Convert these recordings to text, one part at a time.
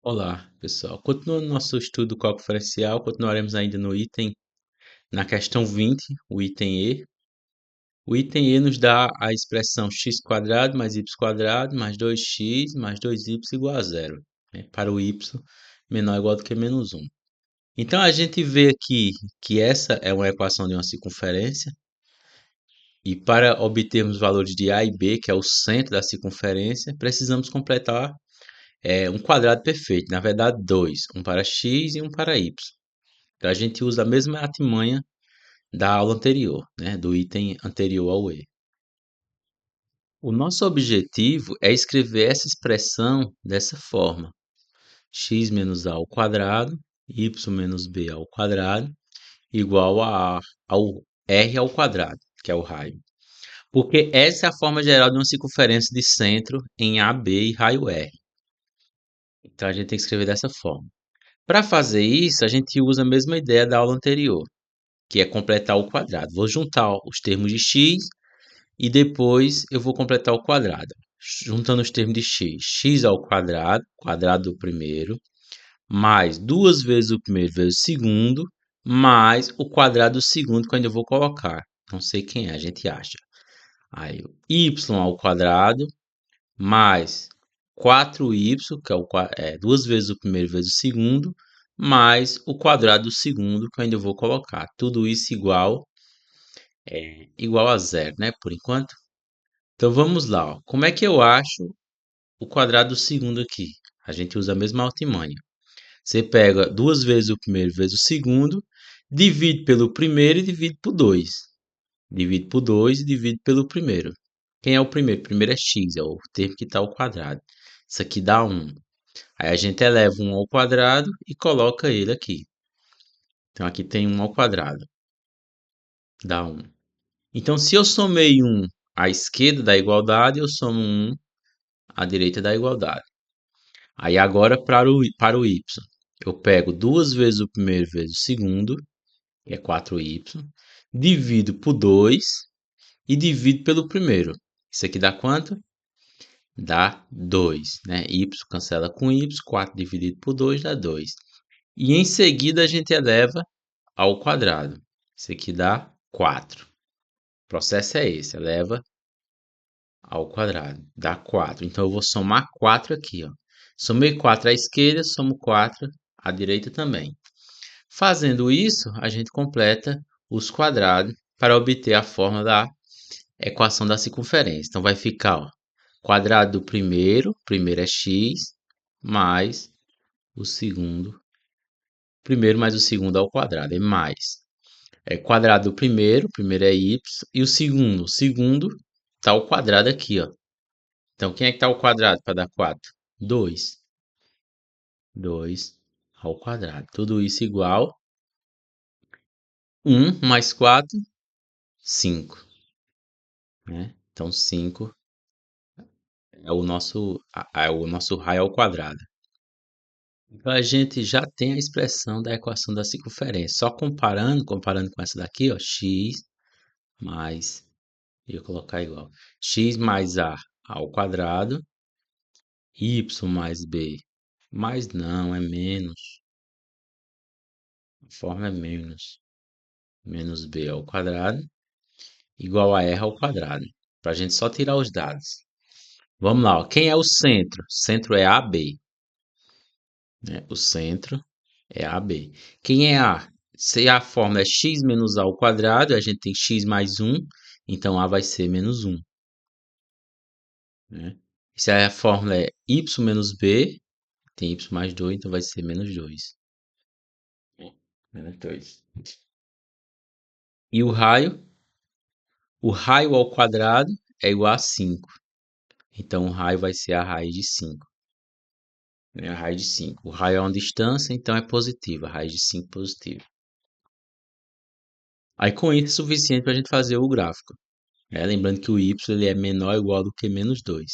Olá, pessoal. Continuando nosso estudo do cálculo diferencial, continuaremos ainda na questão 20, o item E. O item E nos dá a expressão x quadrado mais y quadrado mais 2x mais 2y igual a zero, né, para o y menor ou igual do que menos 1. Então, a gente vê aqui que essa é uma equação de uma circunferência, e para obtermos os valores de A e B, que é o centro da circunferência, precisamos completar um quadrado perfeito, na verdade dois, um para x e um para y. Então a gente usa a mesma artimanha da aula anterior, né, do item anterior ao E. O nosso objetivo é escrever essa expressão dessa forma: x menos a ao quadrado, y menos b ao quadrado, igual ao r ao quadrado, que é o raio. Porque essa é a forma geral de uma circunferência de centro em AB e raio R. Então a gente tem que escrever dessa forma. Para fazer isso, a gente usa a mesma ideia da aula anterior, que é completar o quadrado. Vou juntar os termos de x e depois eu vou completar o quadrado. Juntando os termos de x ao quadrado, quadrado do primeiro, mais duas vezes o primeiro vezes o segundo, mais o quadrado do segundo que eu ainda vou colocar. Não sei quem é, a gente acha. Aí, y ao quadrado, mais 4y, que duas vezes o primeiro vezes o segundo, mais o quadrado do segundo, que eu ainda vou colocar. Tudo isso igual a zero, né? Por enquanto. Então vamos lá. Ó. Como é que eu acho o quadrado do segundo aqui? A gente usa a mesma artimanha. Você pega duas vezes o primeiro vezes o segundo, divide pelo primeiro e divide por 2. Divide por 2 e divide pelo primeiro. Quem é o primeiro? O primeiro é x, é o termo que está ao quadrado. Isso aqui dá 1. Aí a gente eleva 1 ao quadrado e coloca ele aqui. Então aqui tem 1 ao quadrado. Dá 1. Então se eu somei 1 à esquerda da igualdade, eu somo 1 à direita da igualdade. Aí agora para o y. Eu pego duas vezes o primeiro vezes o segundo, que é 4y. Divido por 2 e divido pelo primeiro. Isso aqui dá quanto? Dá 2, né? Y cancela com y, 4 dividido por 2 dá 2. E em seguida a gente eleva ao quadrado. Isso aqui dá 4. O processo é esse, eleva ao quadrado, dá 4. Então eu vou somar 4 aqui, ó. Somei 4 à esquerda, somo 4 à direita também. Fazendo isso, a gente completa os quadrados para obter a forma da equação da circunferência. Então vai ficar, ó, quadrado do primeiro é x, mais o segundo, primeiro mais o segundo ao quadrado, é mais. Quadrado do primeiro é y, e o segundo está ao quadrado aqui, ó. Então, quem é que está ao quadrado para dar 4? 2. 2 ao quadrado. Tudo isso igual 1 mais 4, 5. Né? Então, 5 é o nosso raio ao quadrado. Então, a gente já tem a expressão da equação da circunferência. Só comparando com essa daqui, ó, x mais, eu colocar igual, x mais a ao quadrado, y mais b, mais não, é menos, a forma é menos b ao quadrado, igual a r ao quadrado, para a gente só tirar os dados. Vamos lá, ó. Quem é o centro? O centro é AB, né? O centro é AB. Quem é A? Se a fórmula é x menos a ao quadrado, a gente tem x mais 1, então A vai ser menos 1. Né? Se a fórmula é y menos b, tem y mais 2, então vai ser menos 2. Menos 2. E o raio? O raio ao quadrado é igual a 5. Então o raio vai ser a raiz de 5. Né? A raiz de 5. O raio é uma distância, então é positiva. A raiz de 5 é positiva. Aí com isso é suficiente para a gente fazer o gráfico. Lembrando que o y ele é menor ou igual do que menos 2.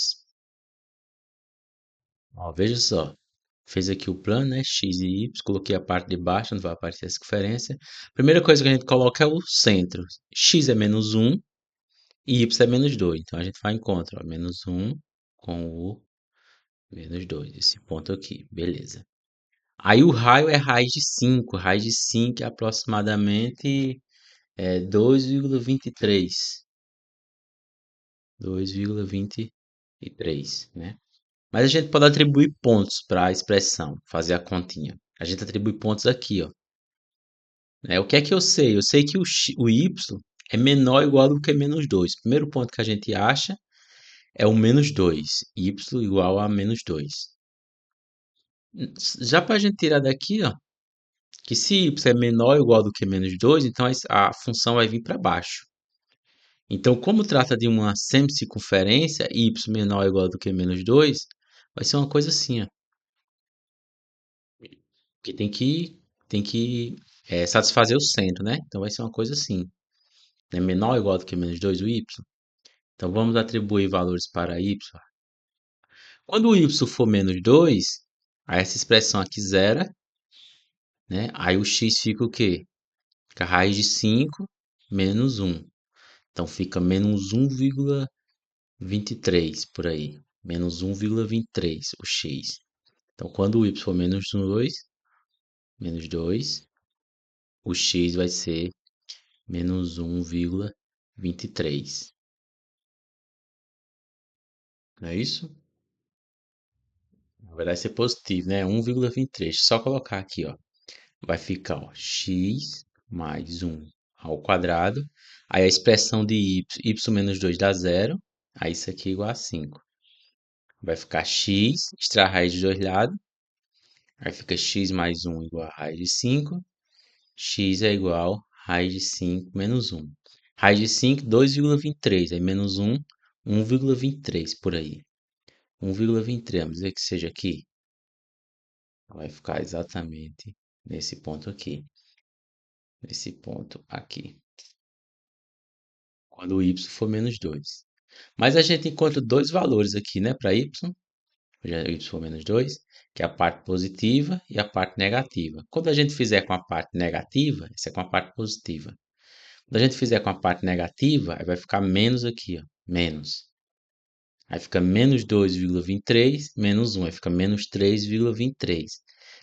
Ó, veja só. Fez aqui o plano, né? X e Y. Coloquei a parte de baixo, onde vai aparecer a circunferência. Primeira coisa que a gente coloca é o centro. X é menos 1 e Y é menos 2. Então a gente vai em contra. Ó, menos 1 com o Menos 2 esse ponto aqui, beleza. Aí o raio é raiz de 5. Raiz de 5 é aproximadamente 2,23. 2,23, né? Mas a gente pode atribuir pontos para a expressão, fazer a continha. A gente atribui pontos aqui, ó. O que é que eu sei? Eu sei que o y é menor ou igual do que menos 2. O primeiro ponto que a gente acha é o menos 2. Y igual a menos 2. Já para a gente tirar daqui, ó, que se y é menor ou igual do que menos 2, então a função vai vir para baixo. Então, como trata de uma semicircunferência, y menor ou igual do que menos 2, vai ser uma coisa assim, ó. Que tem que satisfazer o centro, né? Então vai ser uma coisa assim. É menor ou igual do que menos 2 o y. Então vamos atribuir valores para y. Quando o y for menos 2, aí essa expressão aqui zera, né? Aí o x fica o quê? Fica a raiz de 5 menos 1. Então fica menos 1,23 por aí. Menos 1,23 o x. Então quando o y for menos 2, o x vai ser menos 1,23. Não é isso? Na verdade, vai ser positivo, né? 1,23. Só colocar aqui, ó. Vai ficar, ó, x mais 1 ao quadrado. Aí a expressão de y menos 2 dá zero. Aí isso aqui é igual a 5. Vai ficar x, extrair a raiz dos dois lados. Aí fica x mais 1 igual a raiz de 5. X é igual a raiz de 5 menos 1. Raiz de 5, 2,23. Aí menos 1, 1,23 por aí. 1,23, vamos dizer que seja aqui. Vai ficar exatamente nesse ponto aqui. Nesse ponto aqui. Quando o y for menos 2. Mas a gente encontra dois valores aqui, né, para y. Já y for menos 2, que é a parte positiva e a parte negativa. Quando a gente fizer com a parte negativa, isso é com a parte positiva. Quando a gente fizer com a parte negativa, aí vai ficar menos aqui, ó, menos. Aí fica menos 2,23 menos 1, aí fica menos 3,23.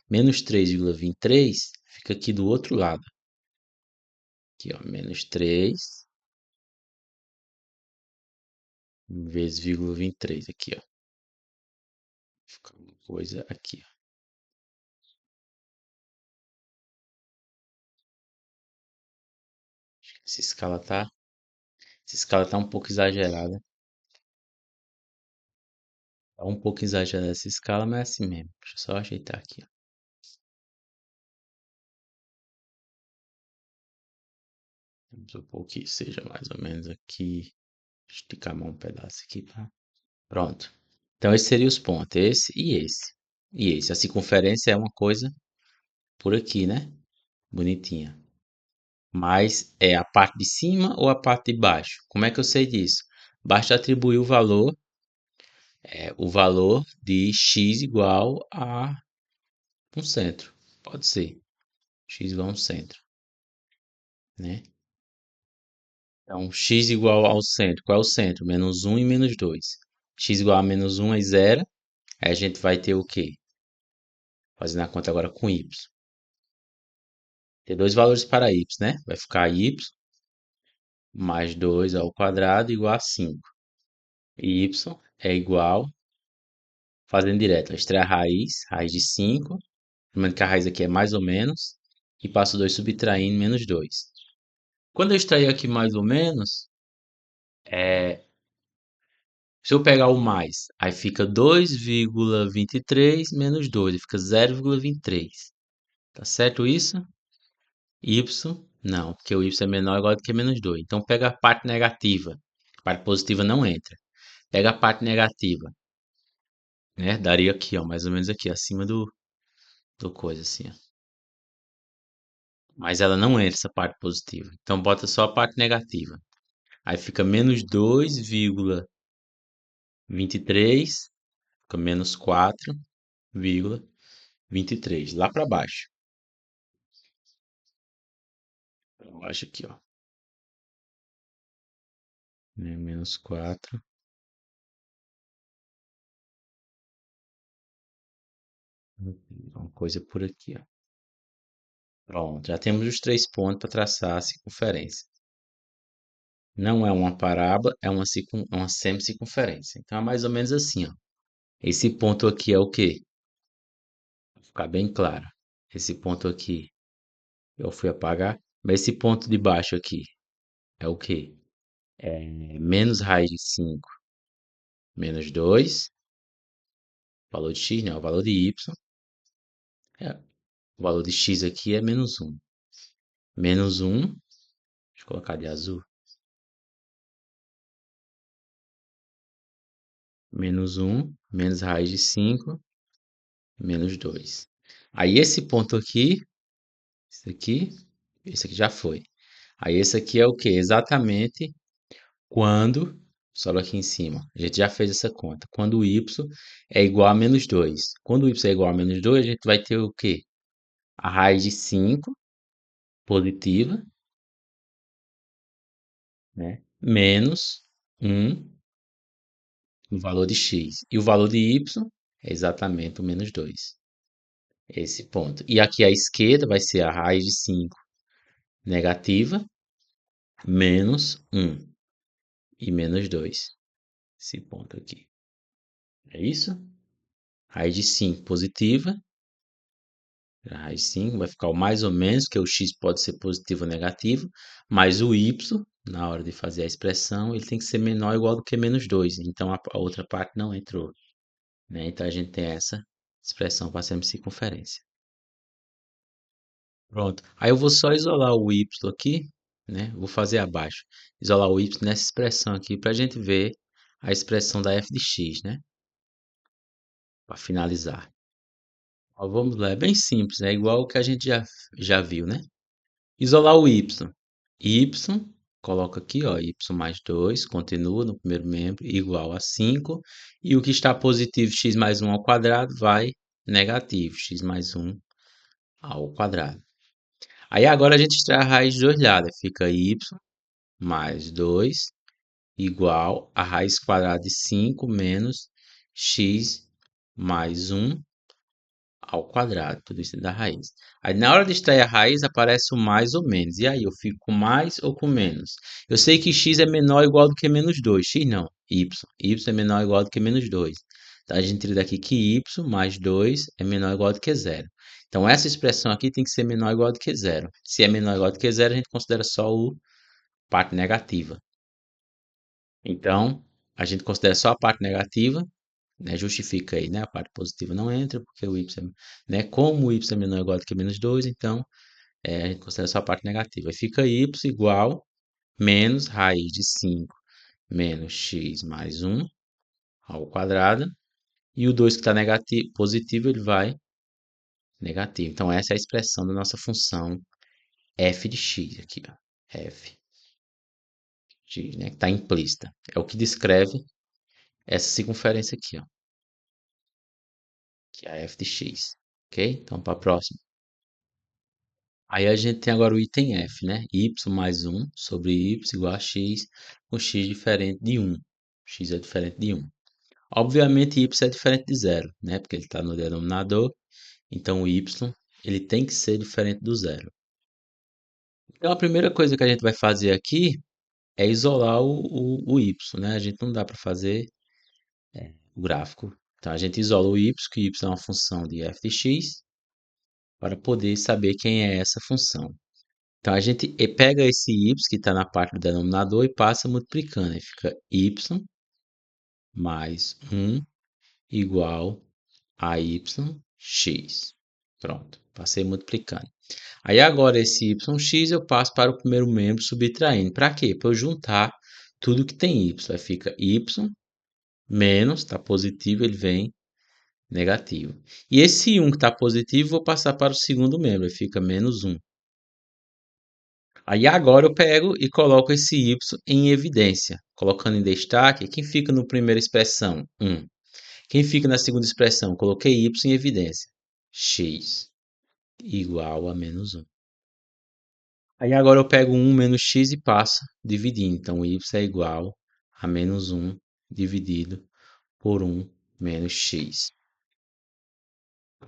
Menos 3,23 fica aqui do outro lado. Aqui, ó, menos 3 vezes vírgula 23 aqui, ó. Fica uma coisa aqui, ó. Essa escala tá, essa escala tá um pouco exagerada. Tá um pouco exagerada essa escala, mas é assim mesmo. Deixa eu só ajeitar aqui, ó. Vamos supor que seja mais ou menos aqui. Esticar a mão um pedaço aqui, tá? Pronto. Então, esses seriam os pontos, esse e esse. E esse. A circunferência é uma coisa por aqui, né? Bonitinha. Mas é a parte de cima ou a parte de baixo? Como é que eu sei disso? Basta atribuir o valor de x igual a um centro. Pode ser. X igual a um centro, né? Então, x igual ao centro. Qual é o centro? Menos um e menos 2. X igual a menos um é zero. Aí a gente vai ter o quê? Fazendo a conta agora com y. Tem dois valores para y, né? Vai ficar y mais 2 ao quadrado igual a 5. E y é igual, fazendo direto, extrair a raiz, raiz de 5, lembrando que a raiz aqui é mais ou menos, e passo 2 subtraindo menos 2. Quando eu extrair aqui mais ou menos, se eu pegar o mais, aí fica 2,23 menos 2, fica 0,23. Tá certo isso? Y, não, porque o y é menor ou igual do que menos 2. Então pega a parte negativa. A parte positiva não entra. Pega a parte negativa, né? Daria aqui, ó, mais ou menos aqui, acima do coisa, assim, ó. Mas ela não entra, essa parte positiva. Então bota só a parte negativa. Aí fica menos 2,23, fica menos 4,23. Lá para baixo. Pra baixo aqui, ó. Né? Menos 4. Uma coisa por aqui, ó. Pronto, já temos os três pontos para traçar a circunferência. Não é uma parábola, é uma semicircunferência. Então é mais ou menos assim, ó. Esse ponto aqui é o quê? Pra ficar bem claro. Esse ponto aqui eu fui apagar, mas esse ponto de baixo aqui é o quê? É menos raiz de 5 menos 2, valor de x, né? O valor de y. É, o valor de x aqui é menos um. Menos um, deixa eu colocar de azul. Menos um, menos raiz de 5 menos 2. Aí esse ponto aqui, aqui, esse aqui já foi. Aí esse aqui é o que? Exatamente quando, só aqui em cima, a gente já fez essa conta. Quando o y é igual a menos 2. Quando o y é igual a menos 2, a gente vai ter o quê? A raiz de 5 positiva, né? Menos um o valor de x. E o valor de y é exatamente o menos 2. Esse ponto. E aqui à esquerda vai ser a raiz de 5 negativa, menos um e menos 2. Esse ponto aqui. É isso? Raiz de 5 positiva. A raiz de 5 vai ficar o mais ou menos, que o x pode ser positivo ou negativo, mas o y, na hora de fazer a expressão, ele tem que ser menor ou igual do que menos 2. Então a outra parte não entrou, né? Então a gente tem essa expressão para a circunferência. Pronto. Aí eu vou só isolar o y aqui, né? Vou fazer abaixo. Isolar o y nessa expressão aqui para a gente ver a expressão da f de x, né? Para finalizar. Ó, vamos lá, é bem simples, é igual o que a gente já viu, né? Isolar o y. Y, coloca aqui, ó, y mais 2 continua no primeiro membro, igual a 5. E o que está positivo, x mais um ao quadrado, vai negativo, x mais um ao quadrado. Aí agora a gente extrai a raiz de dois lados, fica y mais 2 igual a raiz quadrada de 5 menos x mais um ao quadrado, tudo isso da raiz. Aí na hora de extrair a raiz aparece o mais ou menos. E aí eu fico com mais ou com menos? Eu sei que x é menor ou igual do que menos 2. X não, y. Y é menor ou igual do que menos 2. Então a gente tira daqui que y mais 2 é menor ou igual do que zero. Então essa expressão aqui tem que ser menor ou igual do que zero. Se é menor ou igual do que zero, a gente considera só a parte negativa. Então, a gente considera só a parte negativa, né, justifica aí, né? A parte positiva não entra, porque o y, né? Como o y é menor ou igual do que menos 2, então a gente considera só a parte negativa. Aí fica y igual menos raiz de 5 menos x mais um ao quadrado. E o 2 que está negativo, positivo, ele vai negativo. Então, essa é a expressão da nossa função f de x aqui, ó. F de x, né? Que está implícita. É o que descreve essa circunferência aqui, ó. Que é a f de x. Ok? Então, para a próxima. Aí a gente tem agora o item F, né? Y mais um sobre y igual a x, com x diferente de 1. X é diferente de 1. Obviamente, y é diferente de zero, né? Porque ele está no denominador. Então, o y ele tem que ser diferente do zero. Então, a primeira coisa que a gente vai fazer aqui é isolar o y, né? A gente não dá para fazer o gráfico. Então, a gente isola o y, que y é uma função de f de x, para poder saber quem é essa função. Então a gente pega esse y que está na parte do denominador e passa multiplicando. Aí fica y mais 1 igual a yx. Pronto, passei multiplicando. Aí agora esse yx eu passo para o primeiro membro subtraindo. Para quê? Para eu juntar tudo que tem y. Aí fica y menos, está positivo, ele vem negativo. E esse 1 que está positivo, vou passar para o segundo membro. Aí fica menos 1. Aí agora eu pego e coloco esse y em evidência, colocando em destaque quem fica na primeira expressão, 1. Quem fica na segunda expressão, coloquei y em evidência, x igual a menos 1. Aí agora eu pego 1 menos x e passo dividindo. Então y é igual a menos 1 dividido por 1 menos x.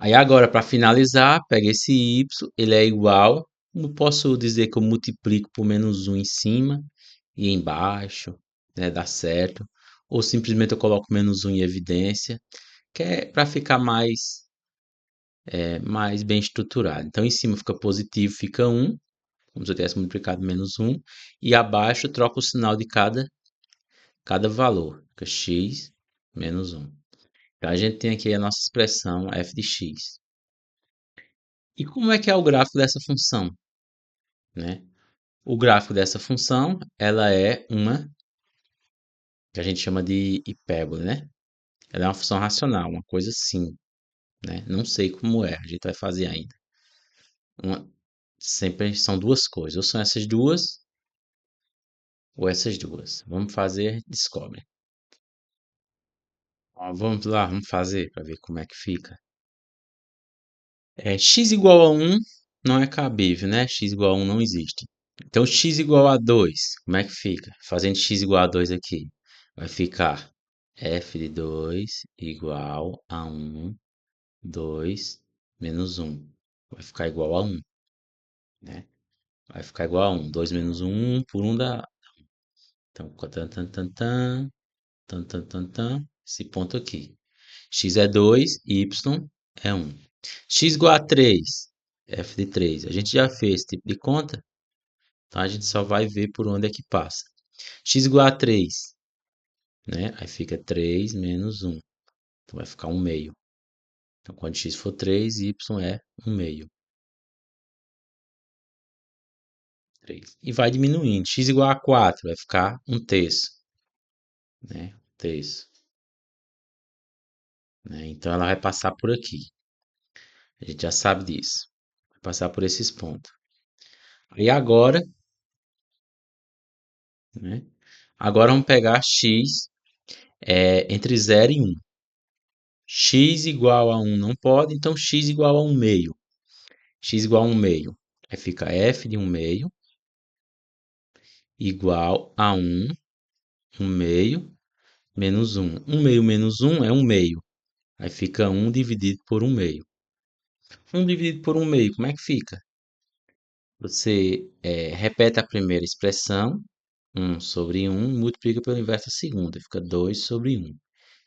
Aí agora, para finalizar, pega esse y, ele é igual. Não posso dizer que eu multiplico por menos um em cima e embaixo, né? Dá certo. Ou simplesmente eu coloco menos um em evidência, que é para ficar mais bem estruturado. Então, em cima fica positivo, fica um, como se eu tivesse multiplicado menos um, e abaixo troca o sinal de cada valor, fica x menos um. Então, a gente tem aqui a nossa expressão f de x. E como é que é o gráfico dessa função, né? O gráfico dessa função, ela é uma que a gente chama de hipérbole, né? Ela é uma função racional, uma coisa assim, né? Não sei como é, a gente vai fazer ainda. Uma- sempre são duas coisas, ou são essas duas, ou essas duas. Vamos fazer, descobre. Ó, vamos lá, vamos fazer para ver como é que fica. X igual a um não é cabível, né? X igual a um não existe. Então, x igual a 2, como é que fica? Fazendo x igual a 2 aqui, vai ficar f de 2 igual a um, 2 menos um. Vai ficar igual a um, né? Vai ficar igual a um. 2 menos um por um dá. Então, tan, tan, tan, tan, tan, tan, tan, tan, esse ponto aqui. X é 2, y é um. X igual a 3, f de 3. A gente já fez esse tipo de conta, então a gente só vai ver por onde é que passa. X igual a 3, né? Aí fica 3 menos um. Então vai ficar um meio. Então quando x for 3, y é um meio. 3. E vai diminuindo. X igual a 4 vai ficar um terço, né? Um terço. Né? Então ela vai passar por aqui. A gente já sabe disso. Vai passar por esses pontos. Aí agora, né? Agora vamos pegar x entre 0 e 1. X igual a 1 não pode, então x igual a 1 meio. X igual a 1 meio. Aí fica f de 1 meio igual a 1 meio, menos 1. 1 meio menos 1 é 1 meio. Aí fica 1 dividido por 1 meio. 1 dividido por 1 meio, como é que fica? Você repete a primeira expressão, 1 sobre 1, multiplica pelo inverso da segunda, fica 2 sobre 1.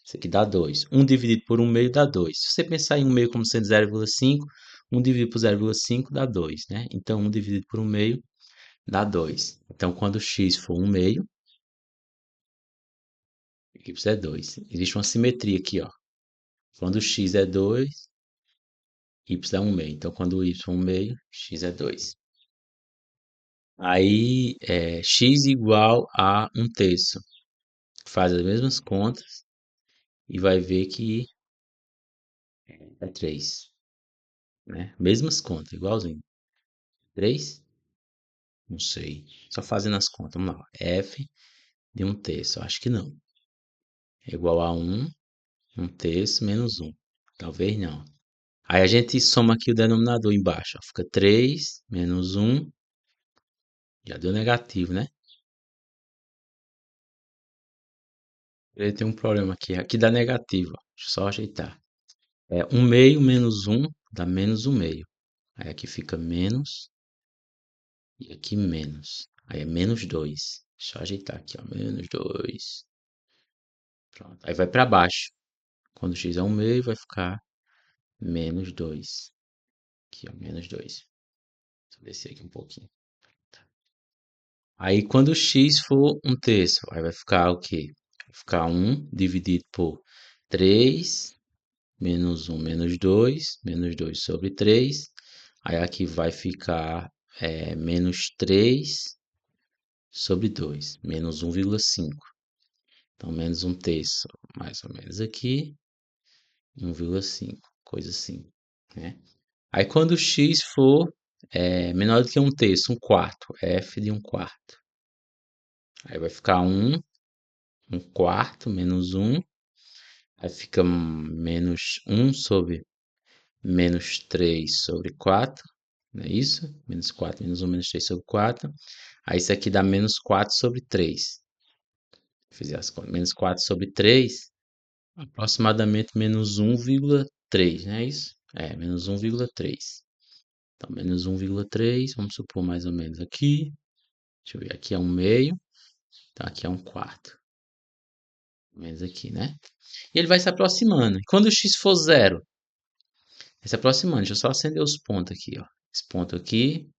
Isso aqui dá 2. 1 dividido por 1 meio dá 2. Se você pensar em 1 meio como sendo 0,5, 1 dividido por 0,5 dá 2, né? Então, 1 dividido por 1 meio dá 2. Então, quando x for 1 meio, y é 2. Existe uma simetria aqui, ó. Quando x é 2, y é 1 meio. Então, quando y é 1 meio, x é 2. Aí, x igual a 1 terço. Faz as mesmas contas e vai ver que é 3, né? Mesmas contas, igualzinho. 3? Não sei. Só fazendo as contas. Vamos lá. F de 1 terço. Acho que não. É igual a 1 terço menos 1. Talvez não. Aí a gente soma aqui o denominador embaixo. Ó. Fica 3 menos 1. Já deu negativo, né? Ele tem um problema aqui. Aqui dá negativo. Ó. Deixa eu só ajeitar. 1 meio menos 1 dá menos 1 meio. Aí aqui fica menos. E aqui menos. Aí é menos 2. Deixa eu ajeitar aqui, ó. Menos 2. Pronto. Aí vai para baixo. Quando x é 1 meio, vai ficar menos 2. Aqui, ó, menos 2. Deixa eu descer aqui um pouquinho. Aí, quando x for 1 terço, aí vai ficar o quê? Vai ficar 1 dividido por 3, menos 1, menos 2 sobre 3. Aí aqui vai ficar menos 3 sobre 2, menos 1,5. Então, menos 1 terço, mais ou menos aqui, 1,5, coisa assim, né? Aí quando x for menor do que 1 terço, 1 quarto, f de 1 quarto. Aí vai ficar 1 quarto menos 1. Aí fica menos 1 sobre menos 3 sobre 4. Não é isso? Menos 4 menos 1 menos 3 sobre 4. Aí isso aqui dá menos 4 sobre 3. Fizer as contas. Menos 4 sobre 3, aproximadamente menos 1,3, não é isso? Menos 1,3. Então, menos 1,3, vamos supor mais ou menos aqui. Deixa eu ver, aqui é um meio, então aqui é um quarto. Menos aqui, né? E ele vai se aproximando. Quando o x for zero, vai se aproximando. Deixa eu só acender os pontos aqui, ó. Esse ponto aqui,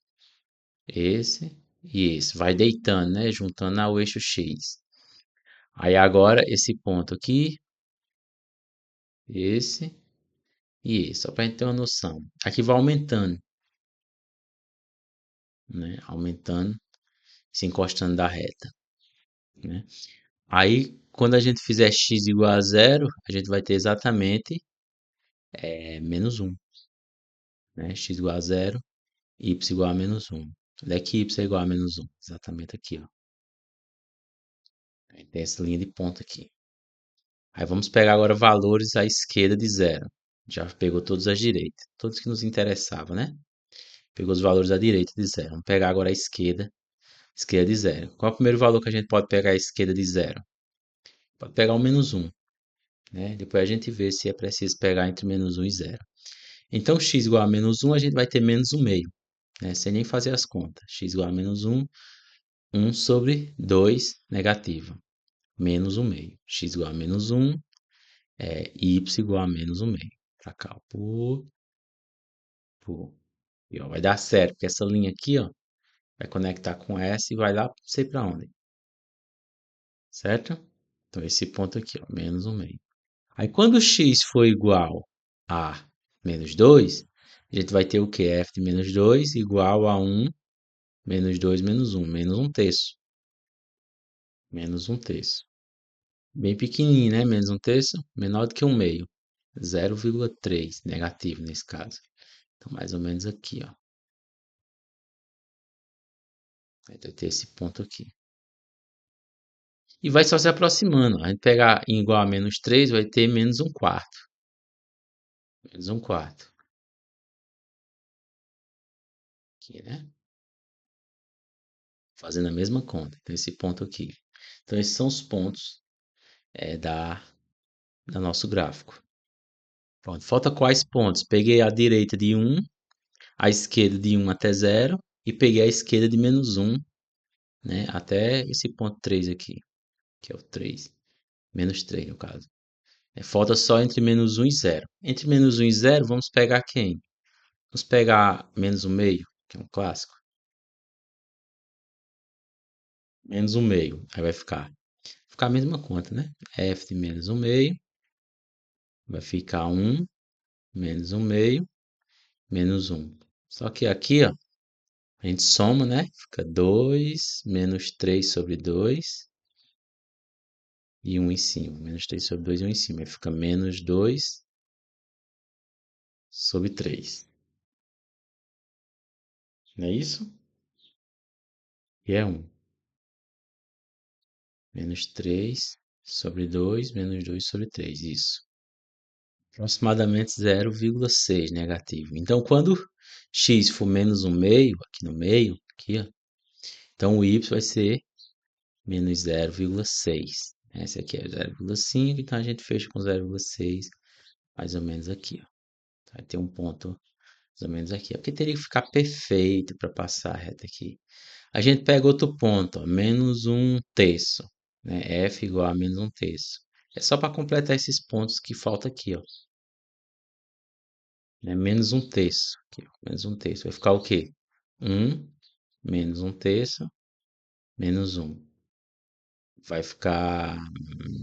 esse e esse. Vai deitando, né? Juntando ao eixo x. Aí agora esse ponto aqui, esse e esse. Só para a gente ter uma noção. Aqui vai aumentando, né? Aumentando, se encostando da reta, né? Aí, quando a gente fizer x igual a zero, a gente vai ter exatamente menos um, né? X igual a zero, y igual a menos um. Onde é que y é igual a menos um? Exatamente aqui, ó. Aí tem essa linha de ponta aqui. Aí vamos pegar agora valores à esquerda de zero. Já pegou todos à direita, todos que nos interessavam, né? Pegou os valores à direita de zero. Vamos pegar agora a esquerda de zero. Qual é o primeiro valor que a gente pode pegar à esquerda de zero? Pode pegar o menos um, né? Depois a gente vê se é preciso pegar entre menos um e zero. Então, x igual a menos um, a gente vai ter menos um meio, né? Sem nem fazer as contas. X igual a menos um, 1 sobre 2 negativo, menos um meio. X igual a menos um, y igual a menos um meio. Pra cá, ó, por. E ó, vai dar certo, porque essa linha aqui, ó, vai conectar com essa e vai lá, não sei pra onde, certo? Então, esse ponto aqui, ó, menos um meio. Aí, quando x for igual a menos 2, a gente vai ter o quê? F de menos 2 igual a um menos 2 menos um, menos um terço. Menos um terço. Bem pequenininho, né? Menos um terço, menor do que um meio. 0,3 negativo nesse caso. Então, mais ou menos aqui, ó. Vai ter esse ponto aqui. E vai só se aproximando. A gente pegar igual a menos 3, vai ter menos um quarto. Menos um quarto. Aqui, né? Fazendo a mesma conta. Então, esse ponto aqui. Então, esses são os pontos da nosso gráfico. Pronto. Falta quais pontos? Peguei a direita de um, a esquerda de um até zero e peguei a esquerda de menos um, né? Até esse ponto 3 aqui, que é o 3. Menos 3 no caso. Falta só entre menos um e zero. Entre menos um e zero, vamos pegar quem? Vamos pegar menos um meio, que é um clássico. Menos um meio. Aí vai ficar a mesma conta, né? F de menos um meio vai ficar um menos um meio menos um. Só que aqui, ó, a gente soma, né? Fica 2 menos 3 sobre 2 e um em cima. Menos 3 sobre 2 e um em cima. Aí fica menos 2 sobre 3. Não é isso? E é um. Menos 3 sobre 2 menos 2 sobre 3. Isso. Aproximadamente 0,6 negativo. Então, quando x for menos um meio, aqui no meio, aqui, ó, então o y vai ser menos 0,6. Esse aqui é 0,5, então a gente fecha com 0,6, mais ou menos aqui, ó. Vai ter um ponto mais ou menos aqui. É porque teria que ficar perfeito para passar a reta aqui. A gente pega outro ponto, ó, menos um terço, né? F igual a menos um terço. É só para completar esses pontos que falta aqui, ó. Né? Menos um terço. Aqui, ó. Menos um terço. Vai ficar o quê? Um menos um terço menos um. Vai ficar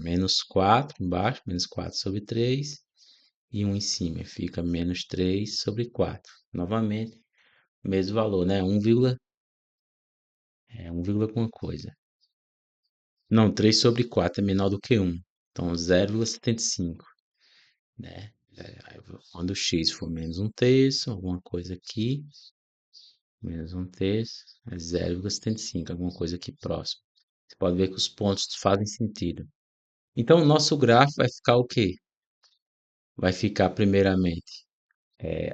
menos 4 embaixo, menos 4 sobre 3 e um em cima. Fica menos 3 sobre 4. Novamente, mesmo valor, né? 1, 1, alguma coisa. Não, 3 sobre 4 é menor do que 1. Então, 0,75, né? Quando o x for menos um terço, alguma coisa aqui, menos um terço, é 0,75, alguma coisa aqui próximo. Você pode ver que os pontos fazem sentido. Então, o nosso gráfico vai ficar o quê? Vai ficar, primeiramente,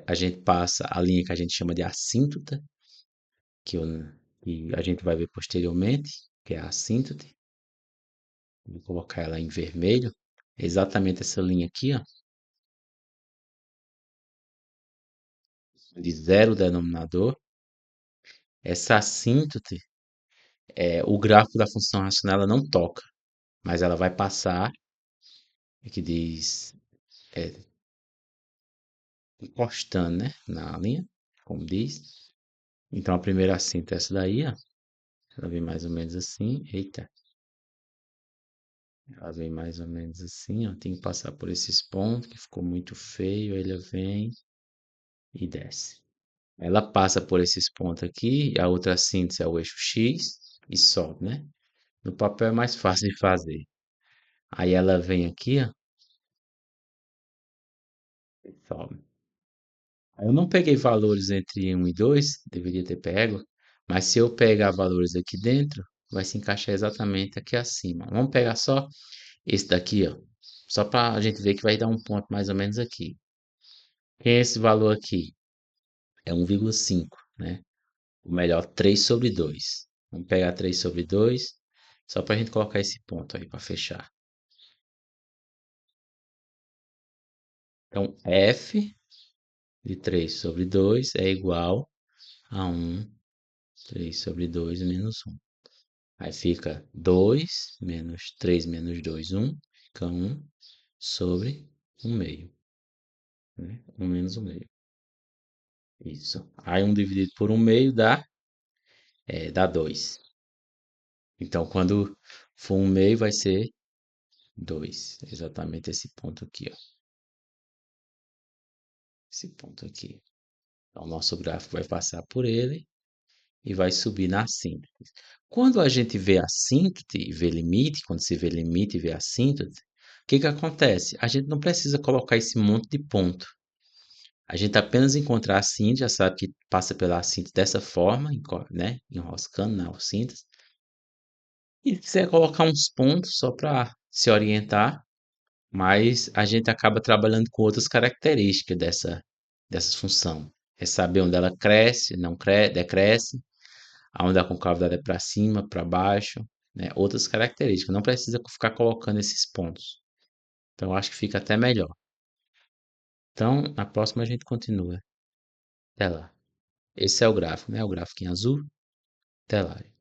a gente passa a linha que a gente chama de assíntota, que a gente vai ver posteriormente, que é a assíntota. Vou colocar ela em vermelho. É exatamente essa linha aqui, ó. de zero denominador, essa assíntota, o gráfico da função racional ela não toca, mas ela vai passar, que diz, é, encostando, né, na linha, como diz. Então a primeira assíntota é essa daí, ó. Ela vem mais ou menos assim. Eita, ela vem mais ou menos assim, ó. Tem que passar por esses pontos, que ficou muito feio. Aí ela vem e desce. Ela passa por esses pontos aqui, a outra síntese é o eixo X e sobe, né? No papel é mais fácil de fazer. Aí ela vem aqui, ó, e sobe. Aí eu não peguei valores entre um e 2, deveria ter pego, mas se eu pegar valores aqui dentro, vai se encaixar exatamente aqui acima. Vamos pegar só esse daqui, ó, só para a gente ver que vai dar um ponto mais ou menos aqui. Quem é esse valor aqui? É 1,5, né? Ou melhor, 3 sobre 2. Vamos pegar 3 sobre 2, só para a gente colocar esse ponto aí para fechar. Então, f de 3 sobre 2 é igual a 3 sobre 2 menos 1. Aí fica 2 menos 3 menos 2, 1. Fica 1 sobre 1 meio. Né? 1 menos 1 meio. Isso. Aí 1 dividido por 1 meio dá 2. Então, quando for 1 meio, vai ser 2. Exatamente esse ponto aqui, ó. Esse ponto aqui. Então, o nosso gráfico vai passar por ele e vai subir na assíntota. Quando a gente vê assíntota e vê limite, quando se vê limite e vê assíntota, o que que acontece? A gente não precisa colocar esse monte de ponto. A gente apenas encontrar a assíntota, já sabe que passa pela assíntota dessa forma, né? Enroscando na assíntota. E se quiser colocar uns pontos só para se orientar, mas a gente acaba trabalhando com outras características dessa função. É saber onde ela cresce, não decresce, aonde a concavidade é para cima, para baixo, né? Outras características. Não precisa ficar colocando esses pontos. Então, eu acho que fica até melhor. Então, na próxima a gente continua. Até lá. Esse é o gráfico, né? O gráfico em azul. Até lá.